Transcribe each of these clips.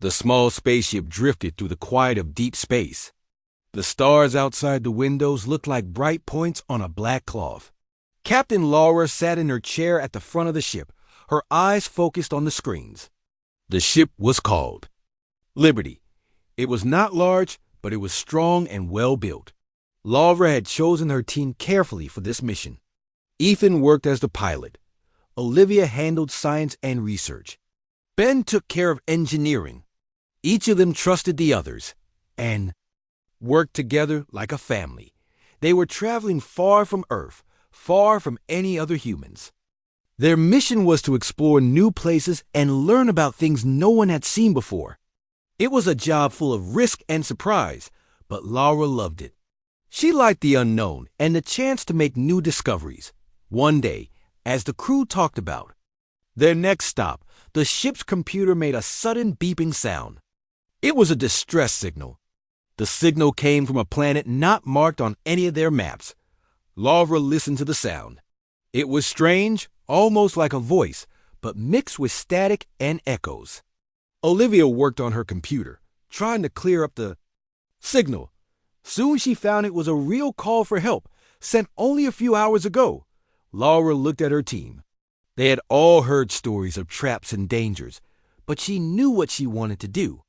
The small spaceship drifted through the quiet of deep space. The stars outside the windows looked like bright points on a black cloth. Captain Laura sat in her chair at the front of the ship, her eyes focused on the screens. The ship was called Liberty. It was not large, but it was strong and well built. Laura had chosen her team carefully for this mission. Ethan worked as the pilot. Olivia handled science and research. Ben took care of engineering. Each of them trusted the others and worked together like a family. They were traveling far from Earth, far from any other humans. Their mission was to explore new places and learn about things no one had seen before. It was a job full of risk and surprise, but Laura loved it. She liked the unknown and the chance to make new discoveries. One day, as the crew talked about their next stop, the ship's computer made a sudden beeping sound. It was a distress signal. The signal came from a planet not marked on any of their maps. Laura listened to the sound. It was strange, almost like a voice, but mixed with static and echoes. Olivia worked on her computer, trying to clear up the signal. Soon she found it was a real call for help, sent only a few hours ago. Laura looked at her team. They had all heard stories of traps and dangers, but she knew what she wanted to do.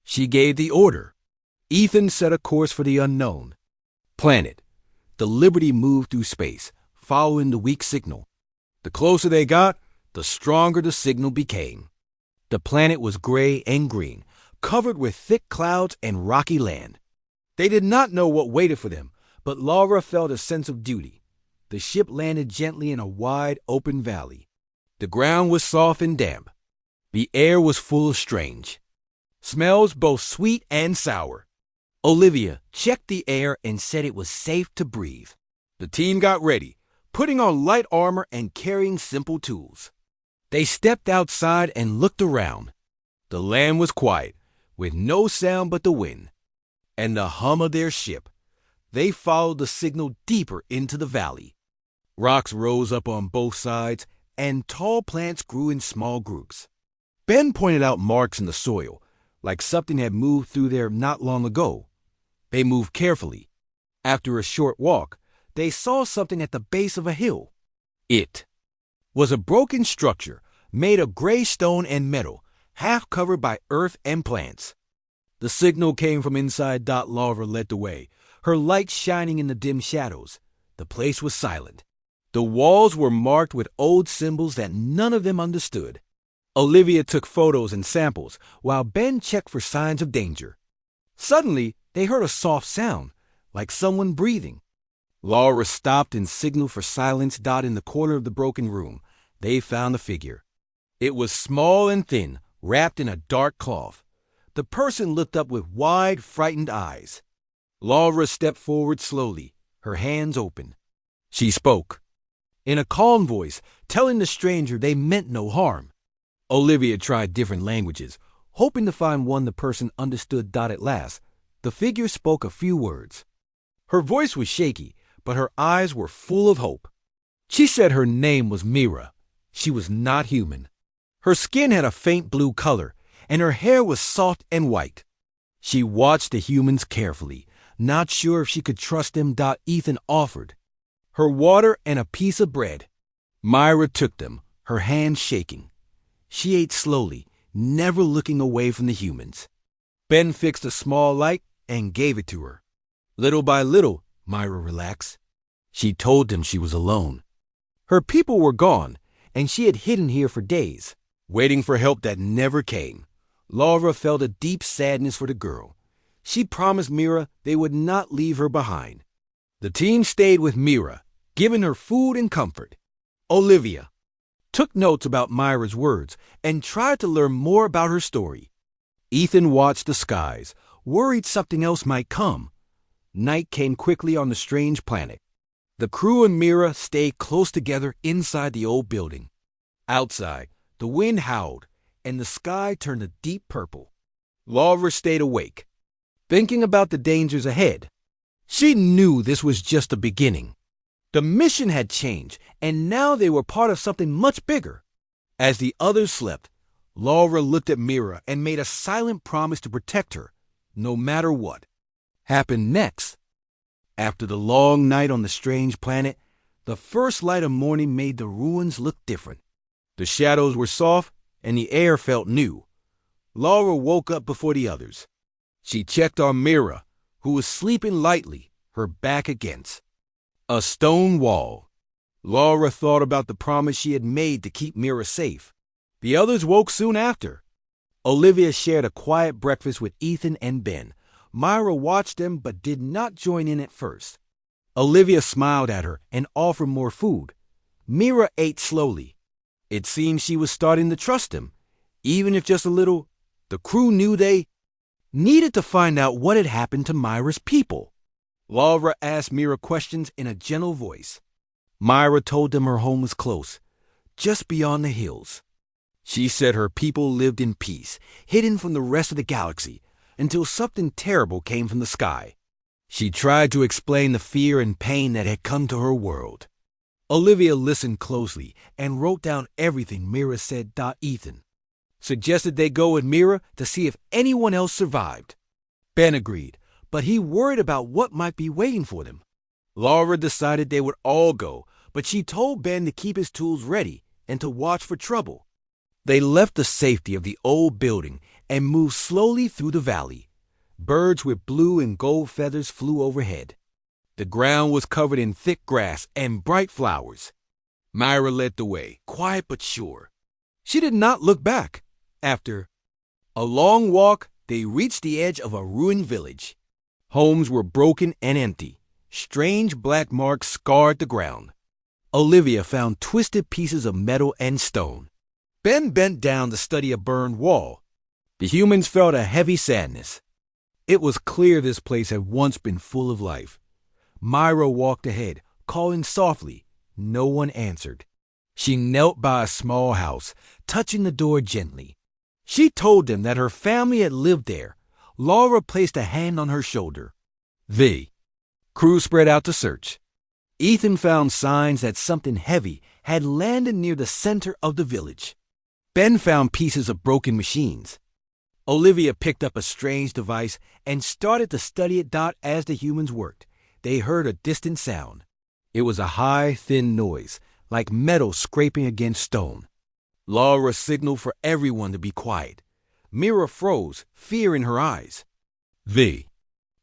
She gave the order. Ethan set a course for the unknown planet. The Liberty moved through space, following the weak signal. The closer they got, the stronger the signal became. The planet was gray and green, covered with thick clouds and rocky land. They did not know what waited for them, but Laura felt a sense of duty. The ship landed gently in a wide, open valley. The ground was soft and damp. The air was full of strange smells, both sweet and sour. Olivia checked the air and said it was safe to breathe. The team got ready, putting on light armor and carrying simple tools. They stepped outside and looked around. The land was quiet, with no sound but the wind and the hum of their ship. They followed the signal deeper into the valley. Rocks rose up on both sides, and tall plants grew in small groups. Ben pointed out marks in the soil, like something had moved through there not long ago. They moved carefully. After a short walk, they saw something at the base of a hill. It was a broken structure made of gray stone and metal, half covered by earth and plants. The signal came from inside. Laura led the way, her light shining in the dim shadows. The place was silent. The walls were marked with old symbols that none of them understood. Olivia took photos and samples, while Ben checked for signs of danger. Suddenly, they heard a soft sound, like someone breathing. Laura stopped and signaled for silence. In the corner of the broken room, they found the figure. It was small and thin, wrapped in a dark cloth. The person looked up with wide, frightened eyes. Laura stepped forward slowly, her hands open. She spoke, in a calm voice, telling the stranger they meant no harm. Olivia tried different languages, hoping to find one the person understood. At last, the figure spoke a few words. Her voice was shaky, but her eyes were full of hope. She said her name was Mira. She was not human. Her skin had a faint blue color, and her hair was soft and white. She watched the humans carefully, not sure if she could trust them. Ethan offered her water and a piece of bread. Myra took them, her hands shaking. She ate slowly, never looking away from the humans. Ben fixed a small light and gave it to her. Little by little, Myra relaxed. She told them she was alone. Her people were gone, and she had hidden here for days, waiting for help that never came. Laura felt a deep sadness for the girl. She promised Mira they would not leave her behind. The team stayed with Mira, giving her food and comfort. Olivia took notes about Myra's words and tried to learn more about her story. Ethan watched the skies, worried something else might come. Night came quickly on the strange planet. The crew and Mira stayed close together inside the old building. Outside, the wind howled, and the sky turned a deep purple. Laura stayed awake, thinking about the dangers ahead. She knew this was just the beginning. The mission had changed, and now they were part of something much bigger. As the others slept, Laura looked at Mira and made a silent promise to protect her, no matter what happened next. After the long night on the strange planet, the first light of morning made the ruins look different. The shadows were soft and the air felt new. Laura woke up before the others. She checked on Mira, who was sleeping lightly, her back against a stone wall. Laura thought about the promise she had made to keep Mira safe. The others woke soon after. Olivia shared a quiet breakfast with Ethan and Ben. Myra watched them but did not join in at first. Olivia smiled at her and offered more food. Mira ate slowly. It seemed she was starting to trust them, even if just a little. The crew knew they needed to find out what had happened to Myra's people. Laura asked Mira questions in a gentle voice. Myra told them her home was close, just beyond the hills. She said her people lived in peace, hidden from the rest of the galaxy, until something terrible came from the sky. She tried to explain the fear and pain that had come to her world. Olivia listened closely and wrote down everything Mira said. Ethan suggested they go with Mira to see if anyone else survived. Ben agreed, but he worried about what might be waiting for them. Laura decided they would all go, but she told Ben to keep his tools ready and to watch for trouble. They left the safety of the old building and moved slowly through the valley. Birds with blue and gold feathers flew overhead. The ground was covered in thick grass and bright flowers. Myra led the way, quiet but sure. She did not look back. After a long walk, they reached the edge of a ruined village. Homes were broken and empty. Strange black marks scarred the ground. Olivia found twisted pieces of metal and stone. Ben bent down to study a burned wall. The humans felt a heavy sadness. It was clear this place had once been full of life. Myra walked ahead, calling softly. No one answered. She knelt by a small house, touching the door gently. She told them that her family had lived there. Laura placed a hand on her shoulder. The crew spread out to search. Ethan found signs that something heavy had landed near the center of the village. Ben found pieces of broken machines. Olivia picked up a strange device and started to study it. As the humans worked, they heard a distant sound. It was a high, thin noise, like metal scraping against stone. Laura signaled for everyone to be quiet. Mira froze, fear in her eyes. The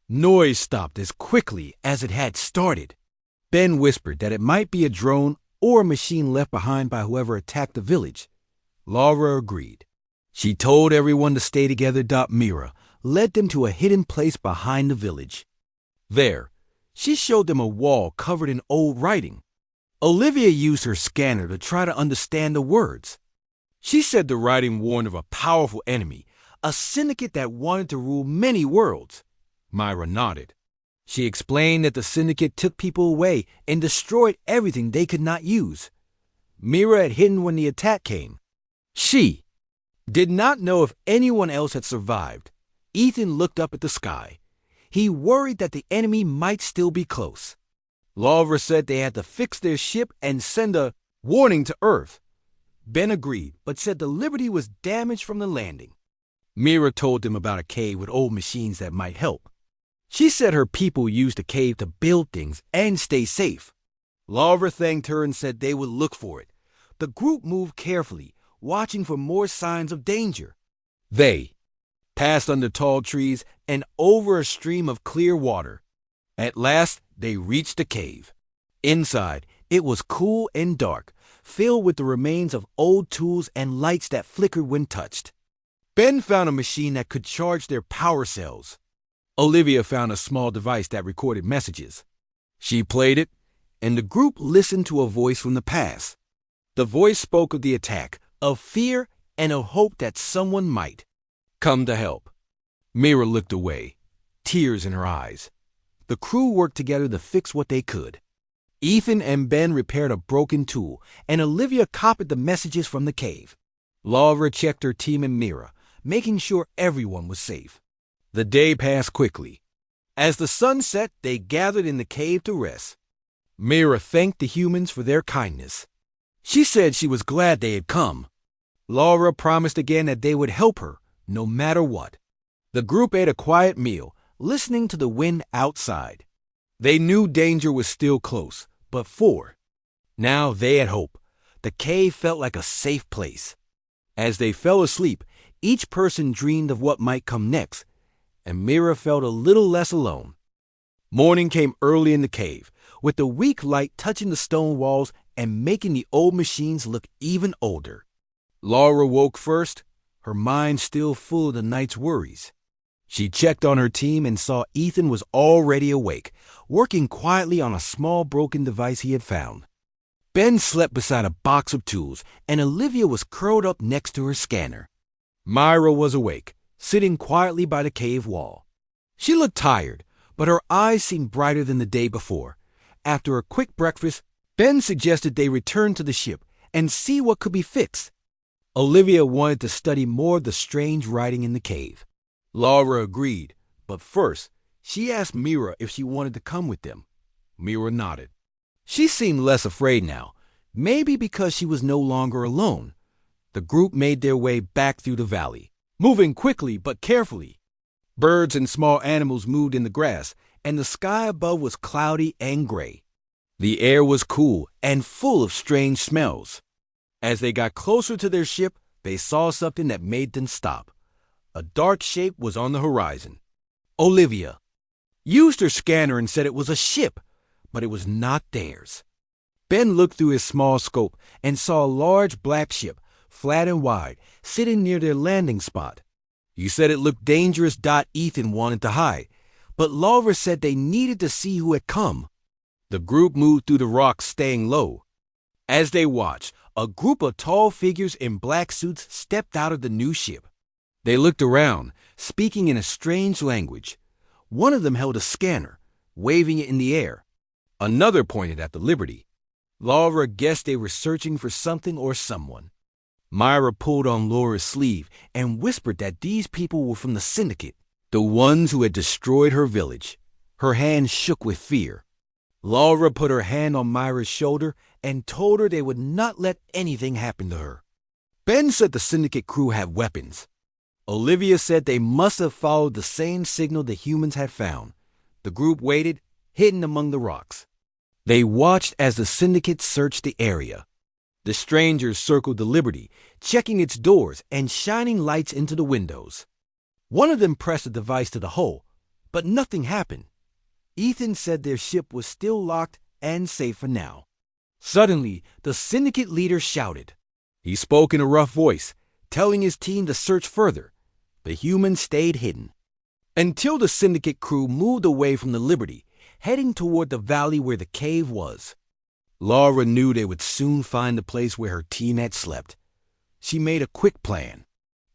noise stopped as quickly as it had started. Ben whispered that it might be a drone or a machine left behind by whoever attacked the village. Laura agreed. She told everyone to stay together. Mira led them to a hidden place behind the village. There, she showed them a wall covered in old writing. Olivia used her scanner to try to understand the words. She said the writing warned of a powerful enemy, a syndicate that wanted to rule many worlds. Myra nodded. She explained that the syndicate took people away and destroyed everything they could not use. Mira had hidden when the attack came. She did not know if anyone else had survived. Ethan looked up at the sky. He worried that the enemy might still be close. Laura said they had to fix their ship and send a warning to Earth. Ben agreed, but said the Liberty was damaged from the landing. Mira told them about a cave with old machines that might help. She said her people used the cave to build things and stay safe. Laura thanked her and said they would look for it. The group moved carefully, watching for more signs of danger. They passed under tall trees and over a stream of clear water. At last, they reached the cave. Inside, it was cool and dark, filled with the remains of old tools and lights that flickered when touched. Ben found a machine that could charge their power cells. Olivia found a small device that recorded messages. She played it, and the group listened to a voice from the past. The voice spoke of the attack, of fear, and of hope that someone might come to help. Mira looked away, tears in her eyes. The crew worked together to fix what they could. Ethan and Ben repaired a broken tool, and Olivia copied the messages from the cave. Laura checked her team and Mira, making sure everyone was safe. The day passed quickly. As the sun set, they gathered in the cave to rest. Mira thanked the humans for their kindness. She said she was glad they had come. Laura promised again that they would help her, no matter what. The group ate a quiet meal, listening to the wind outside. They knew danger was still close, but now they had hope. The cave felt like a safe place. As they fell asleep, each person dreamed of what might come next, and Mira felt a little less alone. Morning came early in the cave, with the weak light touching the stone walls and making the old machines look even older. Laura woke first, her mind still full of the night's worries. She checked on her team and saw Ethan was already awake, working quietly on a small broken device he had found. Ben slept beside a box of tools, and Olivia was curled up next to her scanner. Myra was awake, sitting quietly by the cave wall. She looked tired, but her eyes seemed brighter than the day before. After a quick breakfast, Ben suggested they return to the ship and see what could be fixed. Olivia wanted to study more of the strange writing in the cave. Laura agreed, but first, she asked Mira if she wanted to come with them. Mira nodded. She seemed less afraid now, maybe because she was no longer alone. The group made their way back through the valley, moving quickly but carefully. Birds and small animals moved in the grass, and the sky above was cloudy and gray. The air was cool and full of strange smells. As they got closer to their ship, they saw something that made them stop. A dark shape was on the horizon. Olivia used her scanner and said it was a ship, but it was not theirs. Ben looked through his small scope and saw a large black ship, flat and wide, sitting near their landing spot. You said it looked dangerous. Ethan wanted to hide, but Laura said they needed to see who had come. The group moved through the rocks, staying low. As they watched, a group of tall figures in black suits stepped out of the new ship. They looked around, speaking in a strange language. One of them held a scanner, waving it in the air. Another pointed at the Liberty. Laura guessed they were searching for something or someone. Myra pulled on Laura's sleeve and whispered that these people were from the Syndicate, the ones who had destroyed her village. Her hand shook with fear. Laura put her hand on Myra's shoulder and told her they would not let anything happen to her. Ben said the Syndicate crew had weapons. Olivia said they must have followed the same signal the humans had found. The group waited, hidden among the rocks. They watched as the Syndicate searched the area. The strangers circled the Liberty, checking its doors and shining lights into the windows. One of them pressed a device to the hull, but nothing happened. Ethan said their ship was still locked and safe for now. Suddenly, the Syndicate leader shouted. He spoke in a rough voice, telling his team to search further. The humans stayed hidden until the Syndicate crew moved away from the Liberty, heading toward the valley where the cave was. Laura knew they would soon find the place where her team had slept. She made a quick plan.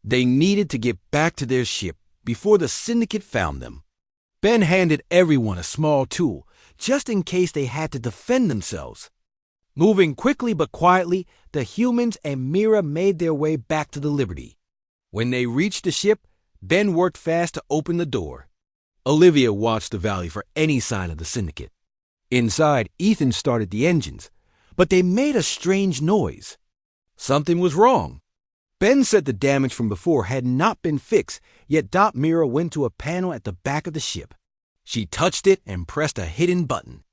They needed to get back to their ship before the Syndicate found them. Ben handed everyone a small tool, just in case they had to defend themselves. Moving quickly but quietly, the humans and Mira made their way back to the Liberty. When they reached the ship, Ben worked fast to open the door. Olivia watched the valley for any sign of the Syndicate. Inside, Ethan started the engines, but they made a strange noise. Something was wrong. Ben said the damage from before had not been fixed, yet Mira went to a panel at the back of the ship. She touched it and pressed a hidden button.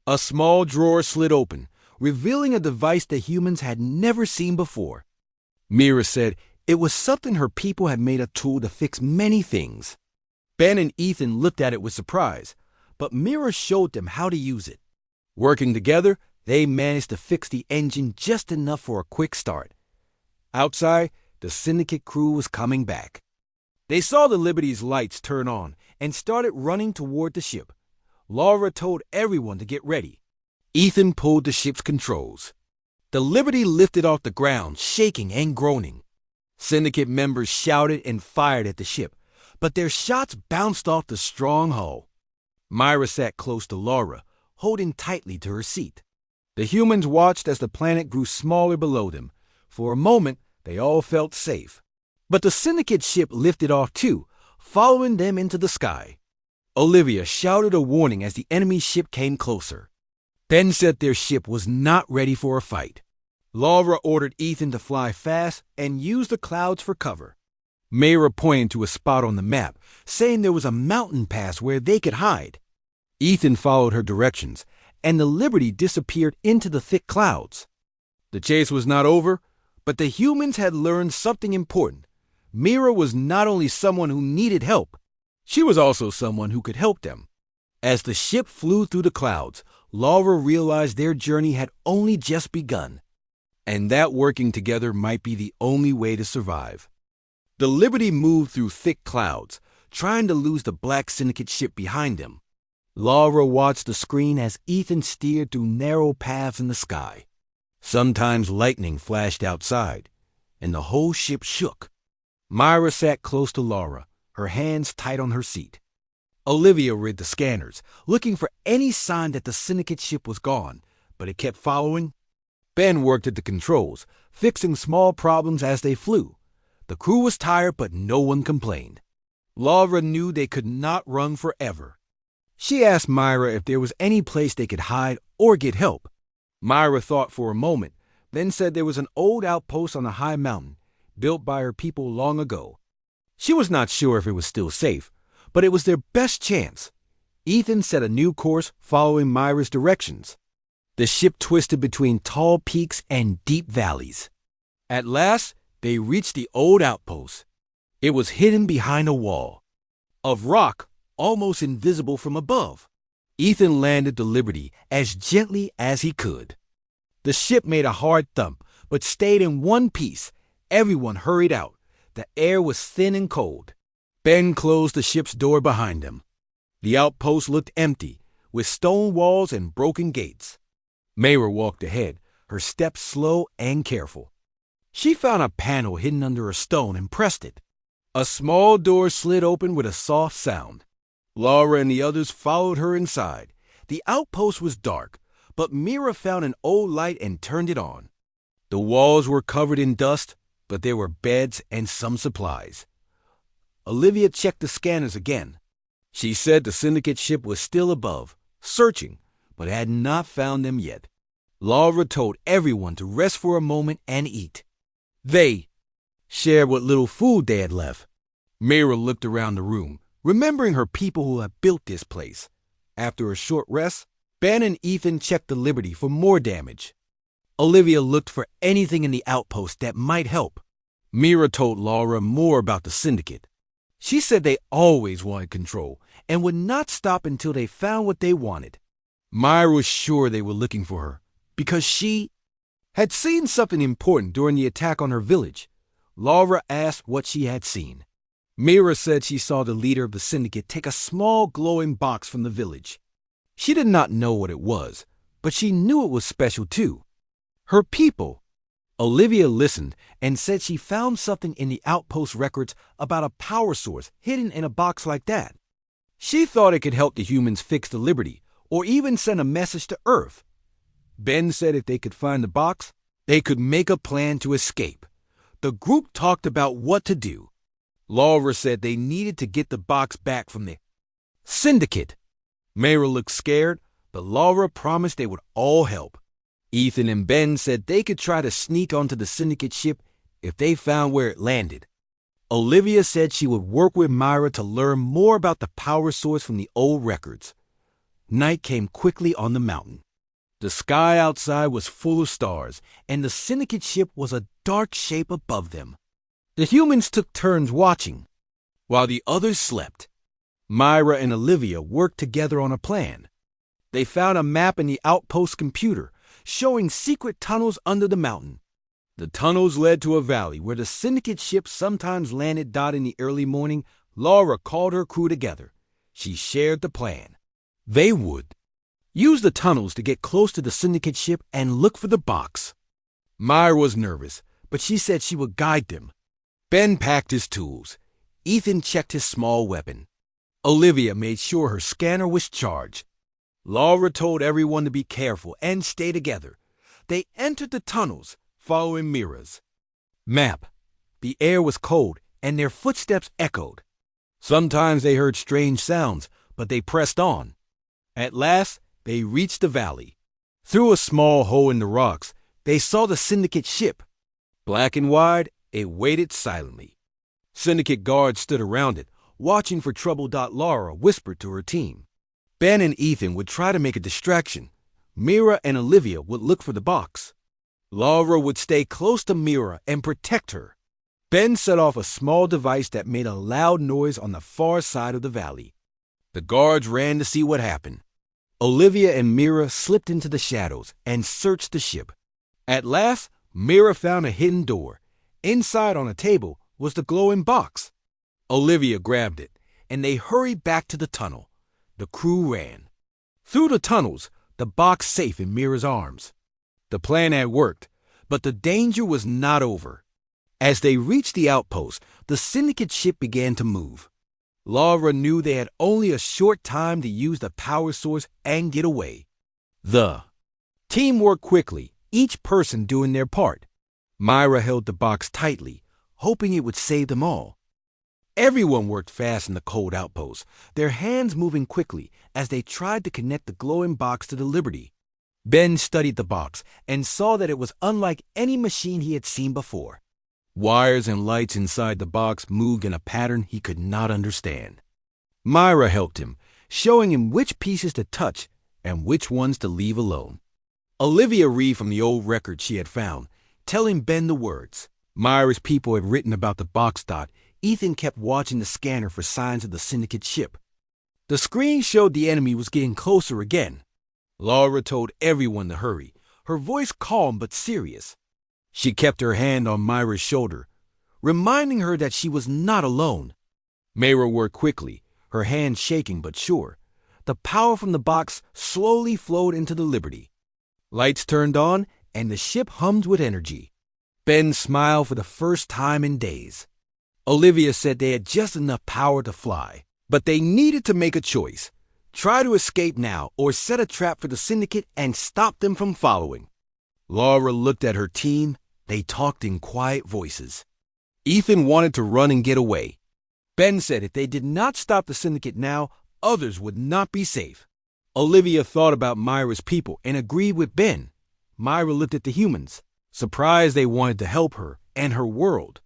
A small drawer slid open, revealing a device the humans had never seen before. Mira said it was something her people had made a tool to fix many things. Ben and Ethan looked at it with surprise, but Mira showed them how to use it. Working together, they managed to fix the engine just enough for a quick start. Outside, the Syndicate crew was coming back. They saw the Liberty's lights turn on and started running toward the ship. Laura told everyone to get ready. Ethan pulled the ship's controls. The Liberty lifted off the ground, shaking and groaning. Syndicate members shouted and fired at the ship, but their shots bounced off the strong hull. Myra sat close to Laura, holding tightly to her seat. The humans watched as the planet grew smaller below them. For a moment, they all felt safe. But the Syndicate ship lifted off too, following them into the sky. Olivia shouted a warning as the enemy ship came closer. Ben said their ship was not ready for a fight. Laura ordered Ethan to fly fast and use the clouds for cover. Mayra pointed to a spot on the map, saying there was a mountain pass where they could hide. Ethan followed her directions, and the Liberty disappeared into the thick clouds. The chase was not over, but the humans had learned something important. Mira was not only someone who needed help, she was also someone who could help them. As the ship flew through the clouds, Laura realized their journey had only just begun, and that working together might be the only way to survive. The Liberty moved through thick clouds, trying to lose the Black Syndicate ship behind them. Laura watched the screen as Ethan steered through narrow paths in the sky. Sometimes lightning flashed outside, and the whole ship shook. Myra sat close to Laura, her hands tight on her seat. Olivia read the scanners, looking for any sign that the Syndicate ship was gone, but it kept following. Ben worked at the controls, fixing small problems as they flew. The crew was tired, but no one complained. Laura knew they could not run forever. She asked Myra if there was any place they could hide or get help. Myra thought for a moment, then said there was an old outpost on a high mountain, built by her people long ago. She was not sure if it was still safe, but it was their best chance. Ethan set a new course following Myra's directions. The ship twisted between tall peaks and deep valleys. At last, they reached the old outpost. It was hidden behind a wall of rock, almost invisible from above. Ethan landed the Liberty as gently as he could. The ship made a hard thump, but stayed in one piece. Everyone hurried out. The air was thin and cold. Ben closed the ship's door behind them. The outpost looked empty, with stone walls and broken gates. Mayra walked ahead, her steps slow and careful. She found a panel hidden under a stone and pressed it. A small door slid open with a soft sound. Laura and the others followed her inside. The outpost was dark, but Mira found an old light and turned it on. The walls were covered in dust, but there were beds and some supplies. Olivia checked the scanners again. She said the Syndicate ship was still above, searching, but had not found them yet. Laura told everyone to rest for a moment and eat. They shared what little food they had left. Mira looked around the room, remembering her people who had built this place. After a short rest, Ben and Ethan checked the Liberty for more damage. Olivia looked for anything in the outpost that might help. Mira told Laura more about the Syndicate. She said they always wanted control and would not stop until they found what they wanted. Myra was sure they were looking for her because she had seen something important during the attack on her village. Laura asked what she had seen. Mira said she saw the leader of the Syndicate take a small glowing box from the village. She did not know what it was, but she knew it was special too. Her people. Olivia listened and said she found something in the outpost records about a power source hidden in a box like that. She thought it could help the humans fix the Liberty or even send a message to Earth. Ben said if they could find the box, they could make a plan to escape. The group talked about what to do. Laura said they needed to get the box back from the Syndicate. Mayra looked scared, but Laura promised they would all help. Ethan and Ben said they could try to sneak onto the Syndicate ship if they found where it landed. Olivia said she would work with Myra to learn more about the power source from the old records. Night came quickly on the mountain. The sky outside was full of stars, and the Syndicate ship was a dark shape above them. The humans took turns watching, while the others slept. Myra and Olivia worked together on a plan. They found a map in the outpost computer, showing secret tunnels under the mountain. The tunnels led to a valley where the Syndicate ship sometimes landed. In the early morning, Laura called her crew together. She shared the plan. They would use the tunnels to get close to the Syndicate ship and look for the box. Myra was nervous, but she said she would guide them. Ben packed his tools. Ethan checked his small weapon. Olivia made sure her scanner was charged. Laura told everyone to be careful and stay together. They entered the tunnels, following Mira's map. The air was cold, and their footsteps echoed. Sometimes they heard strange sounds, but they pressed on. At last, they reached the valley. Through a small hole in the rocks, they saw the Syndicate ship. Black and wide, it waited silently. Syndicate guards stood around it, watching for trouble. Laura whispered to her team. Ben and Ethan would try to make a distraction. Mira and Olivia would look for the box. Laura would stay close to Mira and protect her. Ben set off a small device that made a loud noise on the far side of the valley. The guards ran to see what happened. Olivia and Mira slipped into the shadows and searched the ship. At last, Mira found a hidden door. Inside on a table was the glowing box. Olivia grabbed it, and they hurried back to the tunnel. The crew ran. Through the tunnels, the box safe in Mira's arms. The plan had worked, but the danger was not over. As they reached the outpost, the Syndicate ship began to move. Laura knew they had only a short time to use the power source and get away. The team worked quickly, each person doing their part. Myra held the box tightly, hoping it would save them all. Everyone worked fast in the cold outpost, their hands moving quickly as they tried to connect the glowing box to the Liberty. Ben studied the box and saw that it was unlike any machine he had seen before. Wires and lights inside the box moved in a pattern he could not understand. Myra helped him, showing him which pieces to touch and which ones to leave alone. Olivia read from the old record she had found, telling Ben the words. Myra's people had written about the box. Ethan kept watching the scanner for signs of the Syndicate ship. The screen showed the enemy was getting closer again. Laura told everyone to hurry, her voice calm but serious. She kept her hand on Myra's shoulder, reminding her that she was not alone. Myra worked quickly, her hand shaking but sure. The power from the box slowly flowed into the Liberty. Lights turned on, and the ship hummed with energy. Ben smiled for the first time in days. Olivia said they had just enough power to fly, but they needed to make a choice. Try to escape now or set a trap for the Syndicate and stop them from following. Laura looked at her team. They talked in quiet voices. Ethan wanted to run and get away. Ben said if they did not stop the Syndicate now, others would not be safe. Olivia thought about Myra's people and agreed with Ben. Myra looked at the humans, surprised they wanted to help her and her world.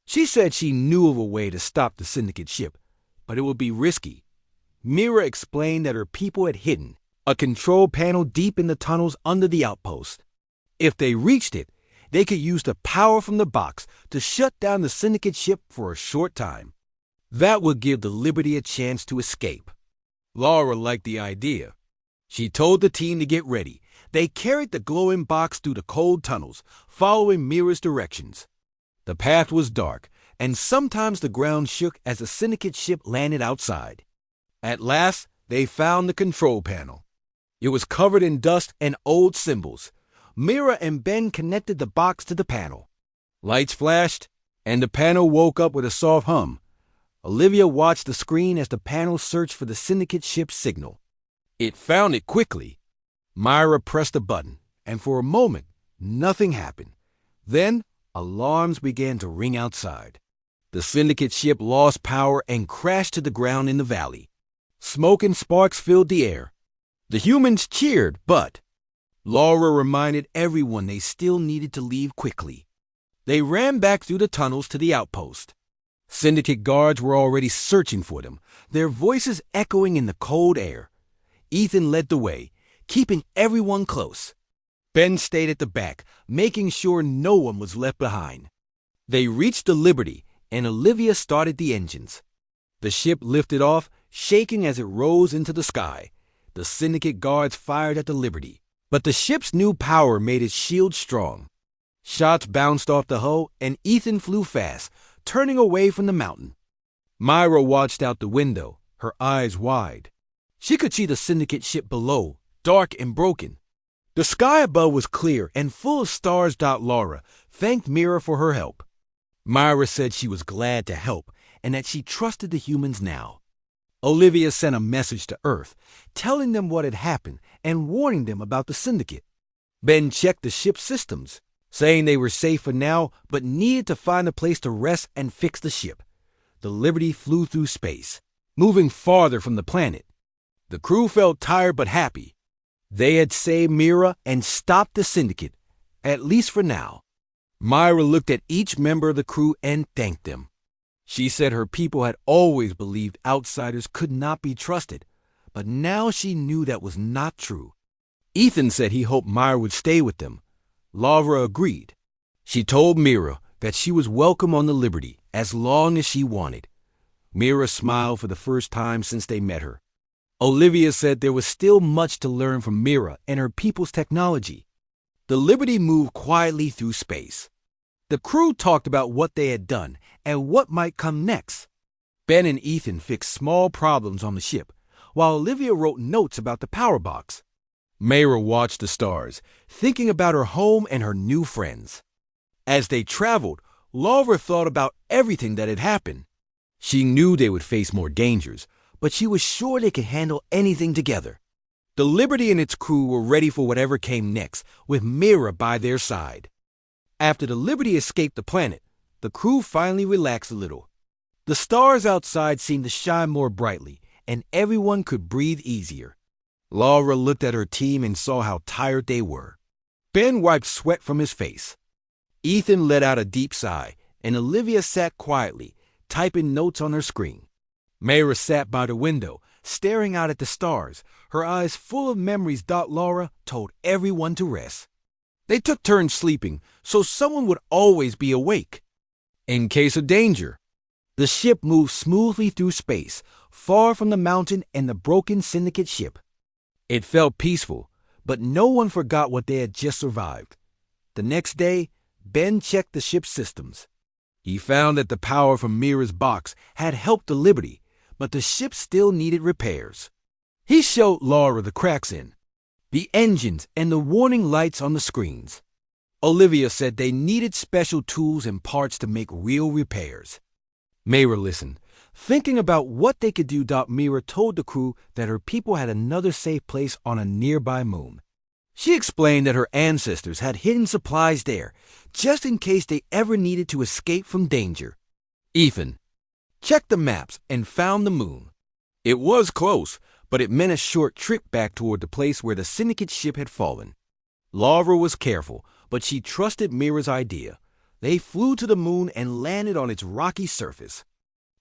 She said she knew of a way to stop the Syndicate ship, but it would be risky. Mira explained that her people had hidden a control panel deep in the tunnels under the outpost. If they reached it, they could use the power from the box to shut down the Syndicate ship for a short time. That would give the Liberty a chance to escape. Laura liked the idea. She told the team to get ready. They carried the glowing box through the cold tunnels, following Mira's directions. The path was dark, and sometimes the ground shook as the Syndicate ship landed outside. At last, they found the control panel. It was covered in dust and old symbols. Mira and Ben connected the box to the panel. Lights flashed, and the panel woke up with a soft hum. Olivia watched the screen as the panel searched for the Syndicate ship's signal. It found it quickly. Myra pressed a button, and for a moment, nothing happened. Then, alarms began to ring outside. The Syndicate ship lost power and crashed to the ground in the valley. Smoke and sparks filled the air. The humans cheered, but Laura reminded everyone they still needed to leave quickly. They ran back through the tunnels to the outpost. Syndicate guards were already searching for them, their voices echoing in the cold air. Ethan led the way, keeping everyone close. Ben stayed at the back, making sure no one was left behind. They reached the Liberty, and Olivia started the engines. The ship lifted off, shaking as it rose into the sky. The Syndicate guards fired at the Liberty, but the ship's new power made its shield strong. Shots bounced off the hull, and Ethan flew fast, turning away from the mountain. Myra watched out the window, her eyes wide. She could see the Syndicate ship below, dark and broken. The sky above was clear and full of stars. Laura thanked Mira for her help. Myra said she was glad to help and that she trusted the humans now. Olivia sent a message to Earth, telling them what had happened and warning them about the Syndicate. Ben checked the ship's systems, saying they were safe for now but needed to find a place to rest and fix the ship. The Liberty flew through space, moving farther from the planet. The crew felt tired but happy. They had saved Mira and stopped the Syndicate. at least for now. Myra looked at each member of the crew and thanked them. She said her people had always believed outsiders could not be trusted, but now she knew that was not true. Ethan said he hoped Myra would stay with them. Laura agreed. She told Mira that she was welcome on the Liberty as long as she wanted. Mira smiled for the first time since they met her. Olivia said there was still much to learn from Mira and her people's technology. The Liberty moved quietly through space. The crew talked about what they had done and what might come next. Ben and Ethan fixed small problems on the ship, while Olivia wrote notes about the power box. Mayra watched the stars, thinking about her home and her new friends. As they traveled, Laura thought about everything that had happened. She knew they would face more dangers, but she was sure they could handle anything together. The Liberty and its crew were ready for whatever came next, with Mira by their side. After the Liberty escaped the planet, the crew finally relaxed a little. The stars outside seemed to shine more brightly, and everyone could breathe easier. Laura looked at her team and saw how tired they were. Ben wiped sweat from his face. Ethan let out a deep sigh, and Olivia sat quietly, typing notes on her screen. Mayra sat by the window, staring out at the stars, her eyes full of memories. Laura told everyone to rest. They took turns sleeping, so someone would always be awake. In case of danger, the ship moved smoothly through space, far from the mountain and the broken Syndicate ship. It felt peaceful, but no one forgot what they had just survived. The next day, Ben checked the ship's systems. He found that the power from Mira's box had helped the Liberty, but the ship still needed repairs. He showed Laura the cracks in the engines and the warning lights on the screens. Olivia said they needed special tools and parts to make real repairs. Mayra listened, thinking about what they could do. Mira told the crew that her people had another safe place on a nearby moon. She explained that her ancestors had hidden supplies there, just in case they ever needed to escape from danger. Ethan checked the maps and found the moon. It was close, but it meant a short trip back toward the place where the Syndicate ship had fallen. Laura was careful, but she trusted Mira's idea. They flew to the moon and landed on its rocky surface.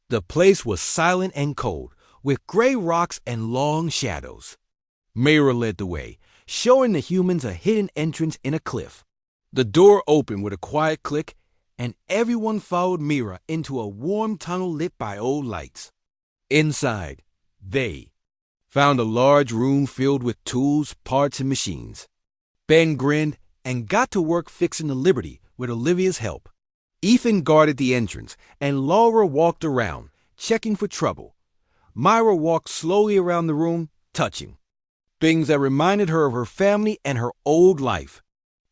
The place was silent and cold, with gray rocks and long shadows. Mira led the way, showing the humans a hidden entrance in a cliff. The door opened with a quiet click, and everyone followed Mira into a warm tunnel lit by old lights. Inside, they found a large room filled with tools, parts, and machines. Ben grinned and got to work fixing the Liberty with Olivia's help. Ethan guarded the entrance, and Laura walked around, checking for trouble. Myra walked slowly around the room, touching things that reminded her of her family and her old life.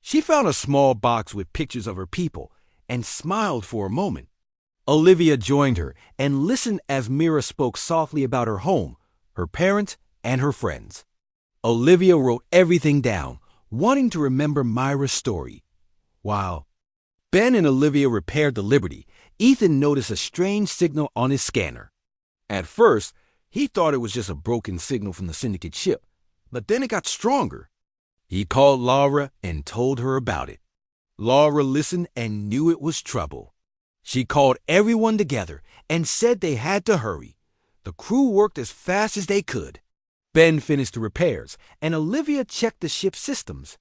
She found a small box with pictures of her people and smiled for a moment. Olivia joined her and listened as Mira spoke softly about her home, her parents, and her friends. Olivia wrote everything down, wanting to remember Myra's story. While Ben and Olivia repaired the Liberty, Ethan noticed a strange signal on his scanner. At first, he thought it was just a broken signal from the Syndicate ship, but then it got stronger. He called Laura and told her about it. Laura listened and knew it was trouble. She called everyone together and said they had to hurry. The crew worked as fast as they could. Ben finished the repairs, and Olivia checked the ship's systems.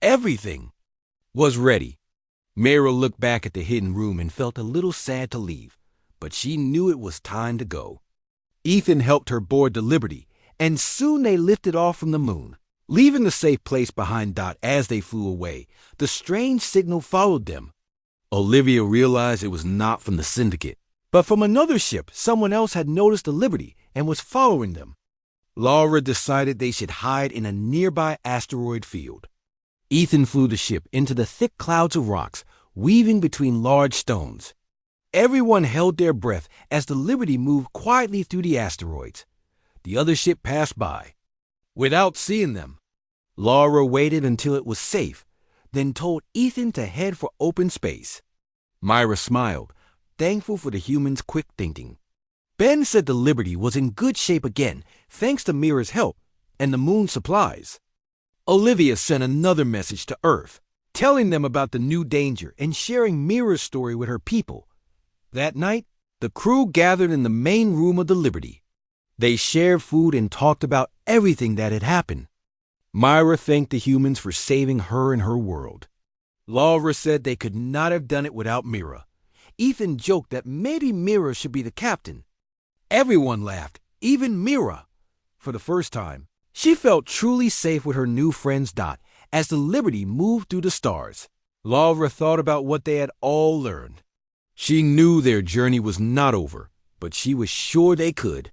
Everything was ready. Mayra looked back at the hidden room and felt a little sad to leave, but she knew it was time to go. Ethan helped her board the Liberty, and soon they lifted off from the moon. Leaving the safe place behind. As they flew away, the strange signal followed them. Olivia realized it was not from the Syndicate, but from another ship. Someone else had noticed the Liberty and was following them. Laura decided they should hide in a nearby asteroid field. Ethan flew the ship into the thick clouds of rocks, weaving between large stones. Everyone held their breath as the Liberty moved quietly through the asteroids. The other ship passed by. Without seeing them, Laura waited until it was safe, then told Ethan to head for open space. Myra smiled, thankful for the humans' quick thinking. Ben said the Liberty was in good shape again, thanks to Mira's help and the moon's supplies. Olivia sent another message to Earth. telling them about the new danger and sharing Mira's story with her people. That night, the crew gathered in the main room of the Liberty. They shared food and talked about everything that had happened. Myra thanked the humans for saving her and her world. Laura said they could not have done it without Mira. Ethan joked that maybe Mira should be the captain. Everyone laughed, even Mira. For the first time, she felt truly safe with her new friends Dot as the Liberty moved through the stars. Laura thought about what they had all learned. She knew their journey was not over, but she was sure they could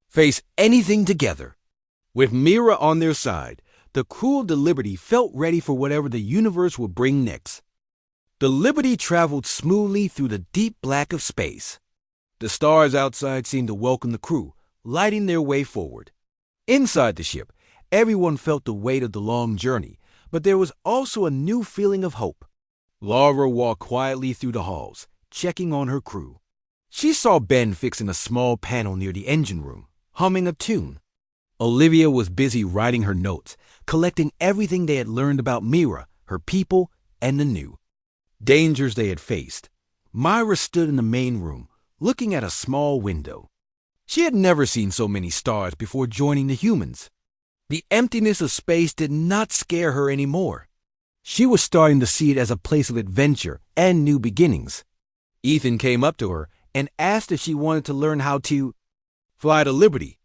face anything together. With Mira on their side, the crew of the Liberty felt ready for whatever the universe would bring next. The Liberty traveled smoothly through the deep black of space. The stars outside seemed to welcome the crew, lighting their way forward. Inside the ship, everyone felt the weight of the long journey, but there was also a new feeling of hope. Laura walked quietly through the halls, checking on her crew. She saw Ben fixing a small panel near the engine room, humming a tune. Olivia was busy writing her notes, collecting everything they had learned about Mira, her people, and the new dangers they had faced. Myra stood in the main room, looking at a small window. She had never seen so many stars before joining the humans. The emptiness of space did not scare her anymore. She was starting to see it as a place of adventure and new beginnings. Ethan came up to her and asked if she wanted to learn how to fly to Liberty.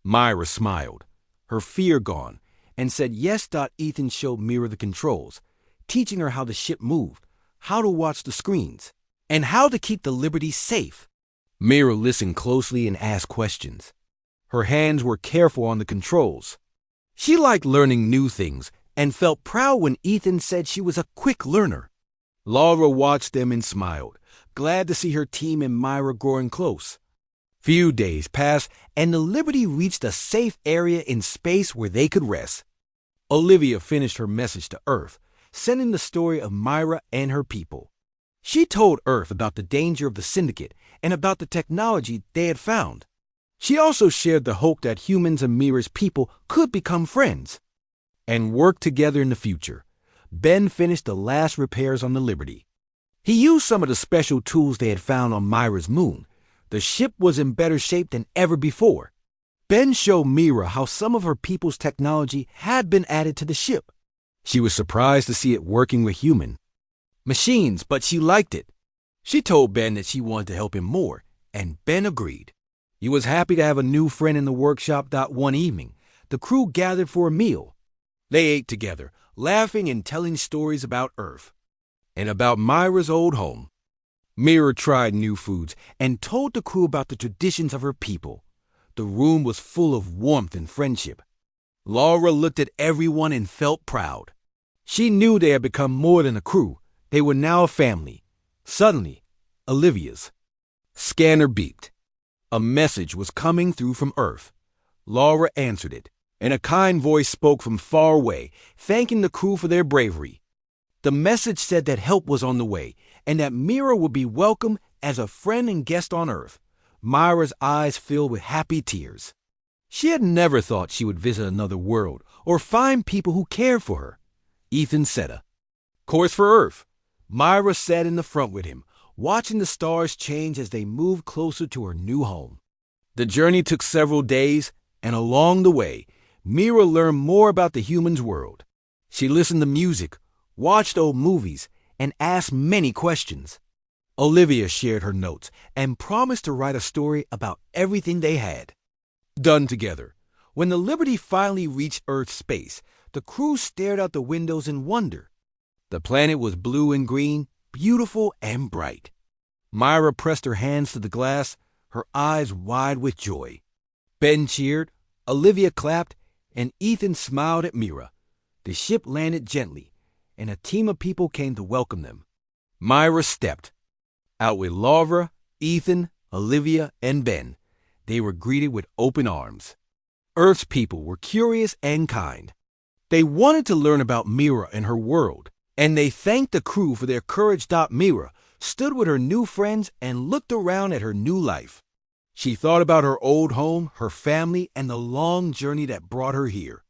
Myra smiled, her fear gone, and said yes. Ethan showed Mira the controls, teaching her how the ship moved, how to watch the screens, and how to keep the Liberty safe. Mira listened closely and asked questions. Her hands were careful on the controls. She liked learning new things and felt proud when Ethan said she was a quick learner. Laura watched them and smiled, glad to see her team and Myra growing close. Few days passed, and the Liberty reached a safe area in space where they could rest. Olivia finished her message to Earth, sending the story of Myra and her people. She told Earth about the danger of the Syndicate and about the technology they had found. She also shared the hope that humans and Mira's people could become friends and work together in the future. Ben finished the last repairs on the Liberty. He used some of the special tools they had found on Myra's moon. The ship was in better shape than ever before. Ben showed Mira how some of her people's technology had been added to the ship. She was surprised to see it working with human machines, but she liked it. She told Ben that she wanted to help him more, and Ben agreed. He was happy to have a new friend in the workshop. One evening, the crew gathered for a meal. They ate together, laughing and telling stories about Earth and about Myra's old home. Mira tried new foods and told the crew about the traditions of her people. The room was full of warmth and friendship. Laura looked at everyone and felt proud. She knew they had become more than a crew. They were now a family. Suddenly, Olivia's scanner beeped. A message was coming through from Earth. Laura answered it, and a kind voice spoke from far away, thanking the crew for their bravery. The message said that help was on the way, and that Mira would be welcome as a friend and guest on Earth. Myra's eyes filled with happy tears. She had never thought she would visit another world or find people who cared for her. Ethan set a course for Earth. Myra sat in the front with him, watching the stars change as they moved closer to her new home. The journey took several days, and along the way, Mira learned more about the humans' world. She listened to music, watched old movies, and asked many questions. Olivia shared her notes and promised to write a story about everything they had done together. When the Liberty finally reached Earth's space, the crew stared out the windows in wonder. The planet was blue and green, beautiful and bright. Myra pressed her hands to the glass, her eyes wide with joy. Ben cheered, Olivia clapped, and Ethan smiled at Mira. The ship landed gently, and a team of people came to welcome them. Myra stepped out with Laura, Ethan, Olivia, and Ben. They were greeted with open arms. Earth's people were curious and kind. They wanted to learn about Mira and her world, and they thanked the crew for their courage. Mira stood with her new friends and looked around at her new life. She thought about her old home, her family, and the long journey that brought her here.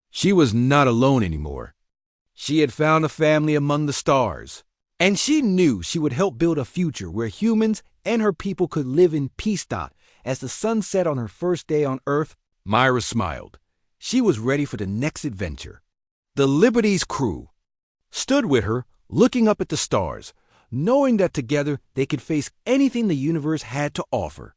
She was not alone anymore. She had found a family among the stars, and she knew she would help build a future where humans and her people could live in peace. As the sun set on her first day on Earth, Myra smiled. She was ready for the next adventure. The Liberty's crew stood with her, looking up at the stars, knowing that together they could face anything the universe had to offer.